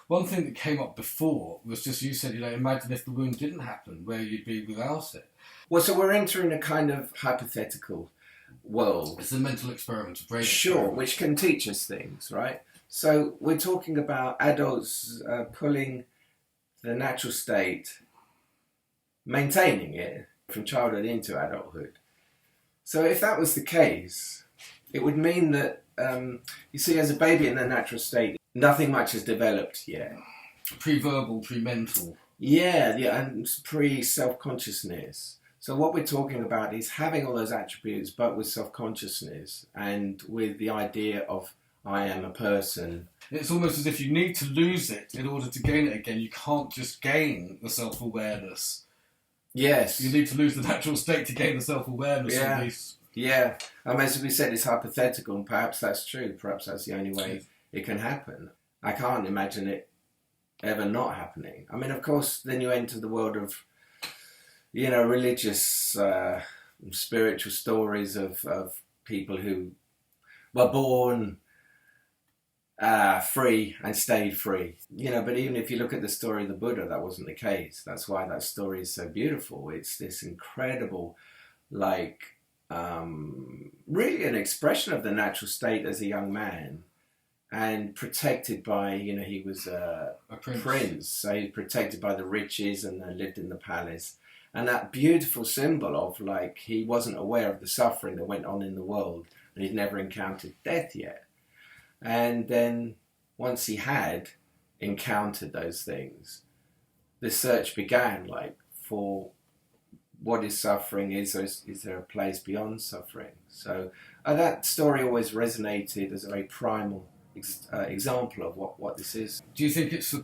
One thing that came up before was just you said, imagine if the wound didn't happen, where you'd be without it. Well, so we're entering a kind of hypothetical world. It's a mental experiment, a brain Sure, experiment. which can teach us things, right? So we're talking about adults pulling the natural state, maintaining it from childhood into adulthood. So if that was the case, it would mean that, you see, as a baby in the natural state, nothing much has developed yet. Pre-verbal, pre-mental. Yeah, and pre-self-consciousness. So what we're talking about is having all those attributes, but with self-consciousness and with the idea of I am a person. It's almost as if you need to lose it in order to gain it again. You can't just gain the self-awareness. Yes. You need to lose the natural state to gain the self-awareness. Yeah. At least. Yeah. As we said, it's hypothetical, and perhaps that's true. Perhaps that's the only way it can happen. I can't imagine it ever not happening. I mean, of course, then you enter the world of, religious, spiritual stories of people who were born free and stayed free. But even if you look at the story of the Buddha, that wasn't the case. That's why that story is so beautiful. It's this incredible, really an expression of the natural state as a young man, and protected by, he was a prince, so he's protected by the riches and lived in the palace. And that beautiful symbol of, he wasn't aware of the suffering that went on in the world, and he'd never encountered death yet. And then, once he had encountered those things, the search began, for what is suffering? Is there a place beyond suffering? So that story always resonated as a very primal example of what this is. Do you think it's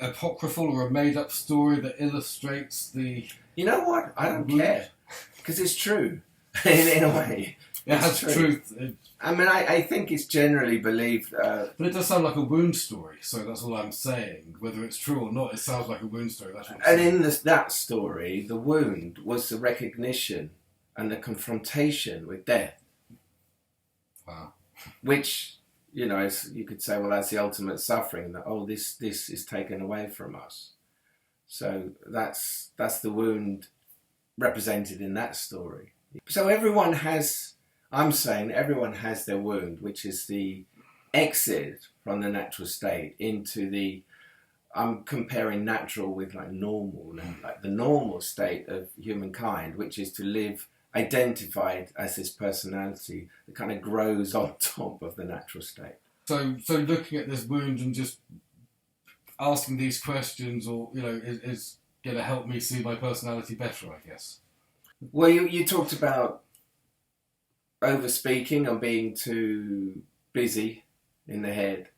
apocryphal or a made-up story that illustrates the... You know what? I don't care, because it's true, in a way. It has truth. I think it's generally believed... but it does sound like a wound story, so that's all I'm saying. Whether it's true or not, it sounds like a wound story. That's what I'm saying. In that story, the wound was the recognition and the confrontation with death. Wow. Which, you could say, well, that's the ultimate suffering, that, this is taken away from us. So that's the wound represented in that story. So everyone has their wound, which is the exit from the natural state into the, I'm comparing natural with normal now, the normal state of humankind, which is to live identified as this personality that kind of grows on top of the natural state. So looking at this wound and just asking these questions, or is going to help me see my personality better, I guess. Well, you talked about over-speaking and being too busy in the head.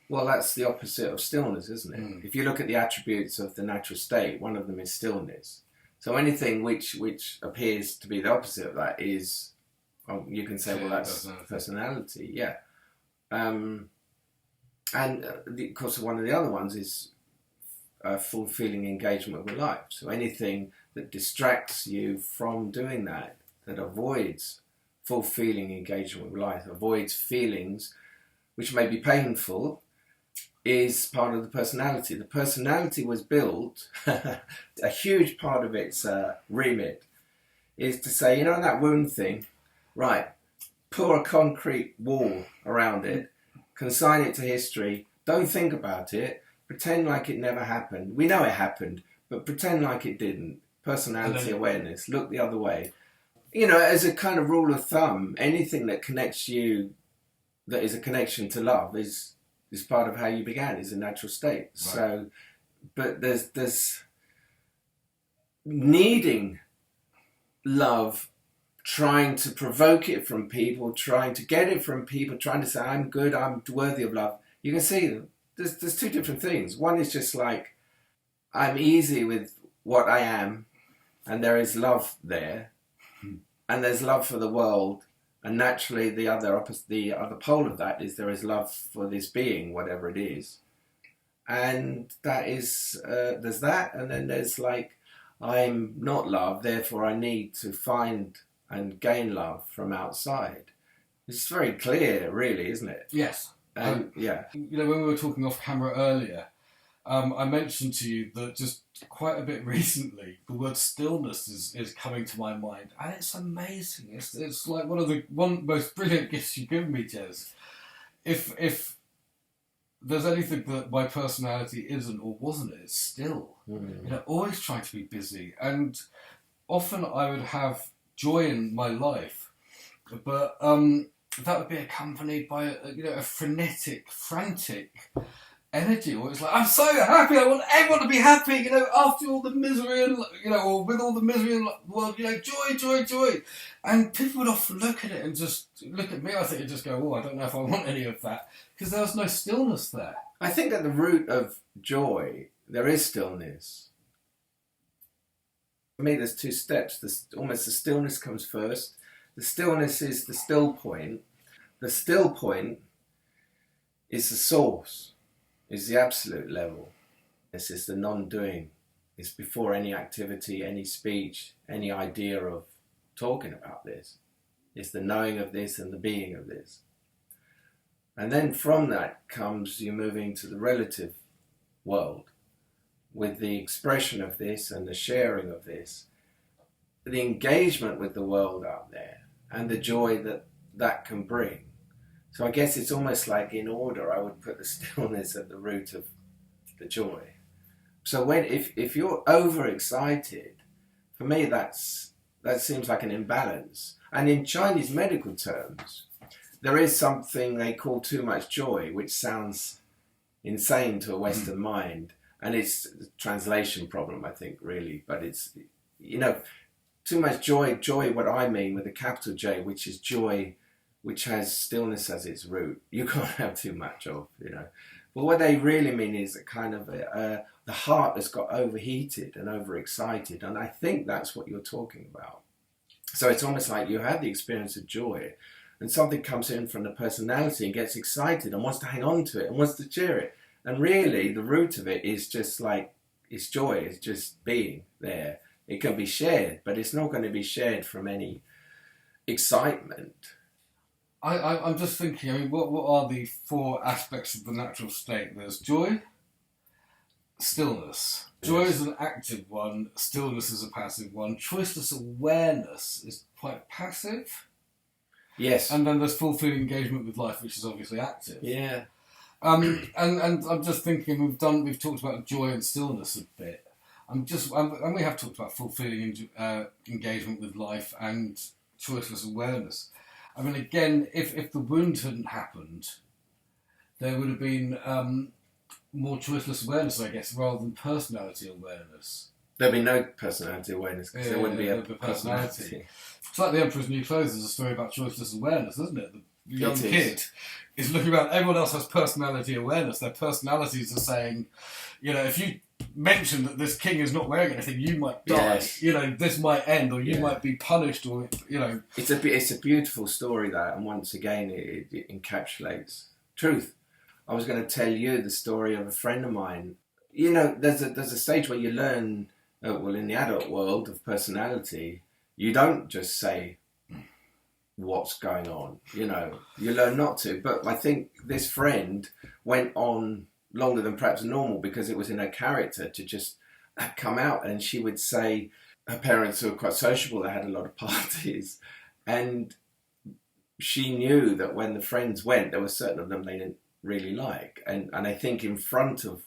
Well, that's the opposite of stillness, isn't it? Mm. If you look at the attributes of the natural state, one of them is stillness. So anything which appears to be the opposite of that is, you can say, well, that's personality. Yeah. And of course, one of the other ones is fulfilling engagement with life. So anything that distracts you from doing that avoids fulfilling engagement with life, avoids feelings which may be painful, is part of the personality. The personality was built, a huge part of its remit is to say, that wound thing, right, pour a concrete wall around it, consign it to history, don't think about it, pretend like it never happened. We know it happened, but pretend like it didn't. Personality awareness, look the other way. As a kind of rule of thumb, anything that connects you, that is a connection to love, is part of how you began, is a natural state. Right. So, but there's needing love, trying to provoke it from people, trying to get it from people, trying to say, I'm good, I'm worthy of love. You can see there's two different things. One is just I'm easy with what I am, and there is love there, and there's love for the world, and naturally the other pole of that is there is love for this being, whatever it is, and that is there's that, and then there's I'm not love, therefore I need to find and gain love from outside. It's very clear, really, isn't it? Yes. And yeah, You know, when we were talking off camera earlier, I mentioned to you that just quite a bit recently, the word stillness is coming to my mind, and it's amazing. It's like one of the most brilliant gifts you've given me, Jez. If there's anything that my personality isn't or wasn't, it's still. You know, always trying to be busy, and often I would have joy in my life, but that would be accompanied by a frenetic, frantic energy, or it's like, I'm so happy, I want everyone to be happy, you know, after all the misery and, you know, or with all the misery in the world, you know, joy, joy, joy. And people would often look at it and just look at me, I think, and just go, oh, I don't know if I want any of that, because there was no stillness there. I think at the root of joy, there is stillness. For me, there's two steps. Almost the stillness comes first. The stillness is the still point. The still point is the source, is the absolute level. This is the non-doing. It's before any activity, any speech, any idea of talking about this. It's the knowing of this and the being of this. And then from that comes you moving to the relative world with the expression of this and the sharing of this, the engagement with the world out there and the joy that that can bring. So I guess it's almost like in order, I would put the stillness at the root of the joy. So if you're overexcited, for me that seems like an imbalance. And in Chinese medical terms, there is something they call too much joy, which sounds insane to a Western mind. And it's a translation problem, I think, really. But it's, you know, too much joy, what I mean with a capital J, which is joy, which has stillness as its root. You can't have too much of, you know. But what they really mean is a kind of the heart has got overheated and overexcited. And I think that's what you're talking about. So it's almost like you have the experience of joy and something comes in from the personality and gets excited and wants to hang on to it and wants to cheer it. And really, the root of it is just like, it's joy, it's just being there. It can be shared, but it's not going to be shared from any excitement. I'm just thinking, I mean, what are the four aspects of the natural state? There's joy, stillness. Joy is an active one, stillness is a passive one. Choiceless awareness is quite passive. Yes. And then there's fulfilling engagement with life, which is obviously active. Yeah. And I'm just thinking, we've talked about joy and stillness a bit. And we have talked about fulfilling engagement with life and choiceless awareness. I mean, again, if the wound hadn't happened, there would have been more choiceless awareness, I guess, rather than personality awareness. There'd be no personality awareness because there wouldn't be a personality. It's like The Emperor's New Clothes is a story about choiceless awareness, isn't it? The young It is. kid is looking around. Everyone else has personality awareness. Their personalities are saying, you know, if you mention that this king is not wearing anything, you might die. Yes. You know, this might end, or you might be punished, or, you know. It's a beautiful story, that, and once again, it encapsulates truth. I was going to tell you the story of a friend of mine. You know, there's a stage where you learn, in the adult world of personality, you don't just say what's going on. You know, you learn not to. But I think this friend went on longer than perhaps normal because it was in her character to just come out, and she would say her parents were quite sociable, they had a lot of parties, and she knew that when the friends went, there were certain of them they didn't really like, and I think in front of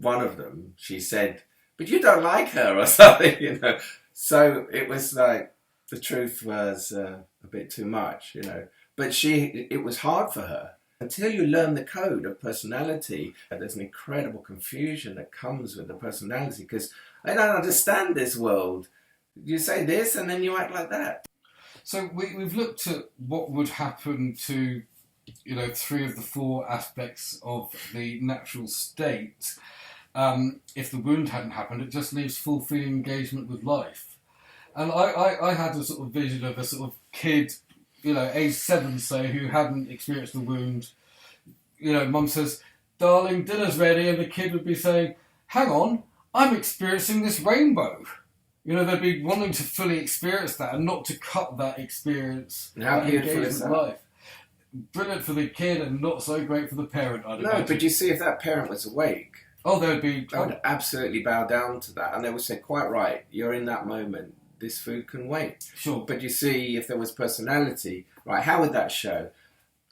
one of them she said, but you don't like her, or something, you know. So it was like the truth was a bit too much, you know. But it was hard for her. Until you learn the code of personality, there's an incredible confusion that comes with the personality, because I don't understand this world. You say this and then you act like that. So we've looked at what would happen to, you know, three of the four aspects of the natural state. If the wound hadn't happened, it just leaves fulfilling engagement with life. And I had a sort of vision of a sort of kid, you know, age 7, say, who hadn't experienced the wound. You know, mum says, darling, dinner's ready, and the kid would be saying, hang on, I'm experiencing this rainbow. You know, they'd be wanting to fully experience that and not to cut that experience. And how that beautiful engagement is with that? life. brilliant for the kid and not so great for the parent, I'd No, imagine. but you see, if that parent was awake, Oh, there would be... I would absolutely bow down to that. And they would say, quite right, you're in that moment. This food can wait. Sure. But you see, if there was personality, right, how would that show?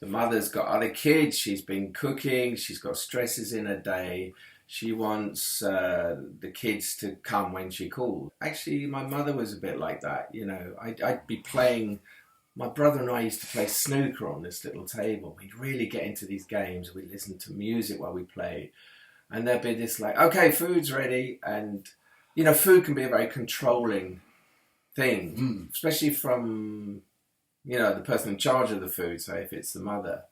The mother's got other kids, she's been cooking, she's got stresses in her day, she wants the kids to come when she calls. Actually, my mother was a bit like that, you know. I'd be playing, my brother and I used to play snooker on this little table. We'd really get into these games, we'd listen to music while we played. And there'd be this like, okay, food's ready. And, you know, food can be a very controlling thing, especially from, you know, the person in charge of the food, say if it's the mother.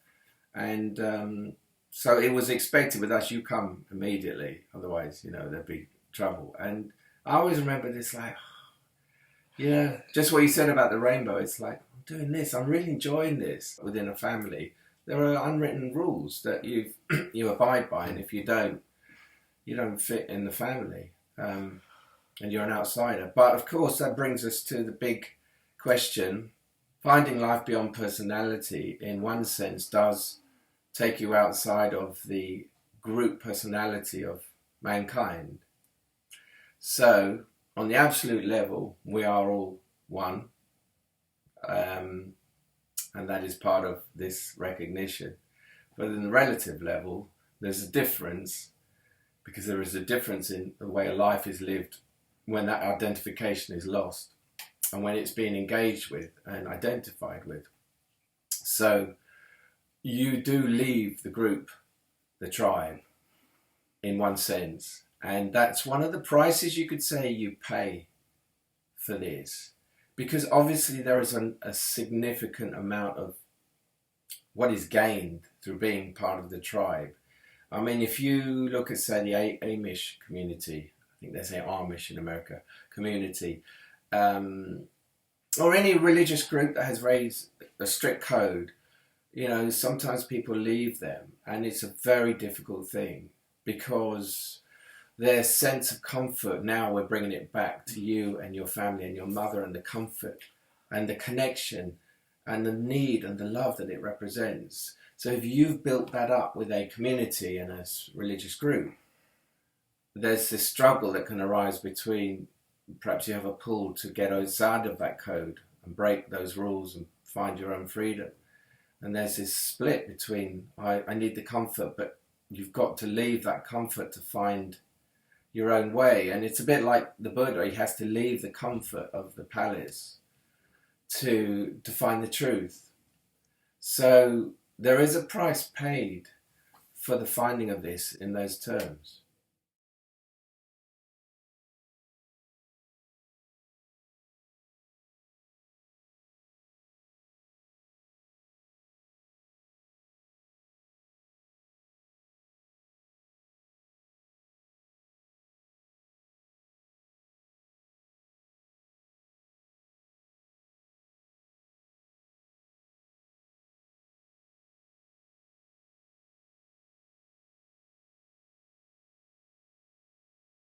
And so it was expected with us, you come immediately, otherwise, you know, there'd be trouble. And I always remember this like, yeah, just what you said about the rainbow, it's like, I'm doing this, I'm really enjoying this within a family. There are unwritten rules that you abide by, and if you don't fit in the family, and you're an outsider. But of course, that brings us to the big question. Finding life beyond personality, in one sense, does take you outside of the group personality of mankind. So, on the absolute level, we are all one. And that is part of this recognition. But in the relative level, there's a difference, because there is a difference in the way a life is lived when that identification is lost and when it's being engaged with and identified with. So you do leave the group, the tribe, in one sense. And that's one of the prices you could say you pay for this. Because obviously there is a significant amount of what is gained through being part of the tribe. I mean, if you look at, say, the Amish community, I think they say Amish in America, community, or any religious group that has raised a strict code, you know, sometimes people leave them, and it's a very difficult thing because their sense of comfort, now we're bringing it back to you and your family and your mother, and the comfort and the connection and the need and the love that it represents. So if you've built that up with a community and a religious group, there's this struggle that can arise between, perhaps you have a pull to get outside of that code and break those rules and find your own freedom. And there's this split between, I need the comfort, but you've got to leave that comfort to find your own way. And it's a bit like the Buddha, he has to leave the comfort of the palace to find the truth. So there is a price paid for the finding of this in those terms.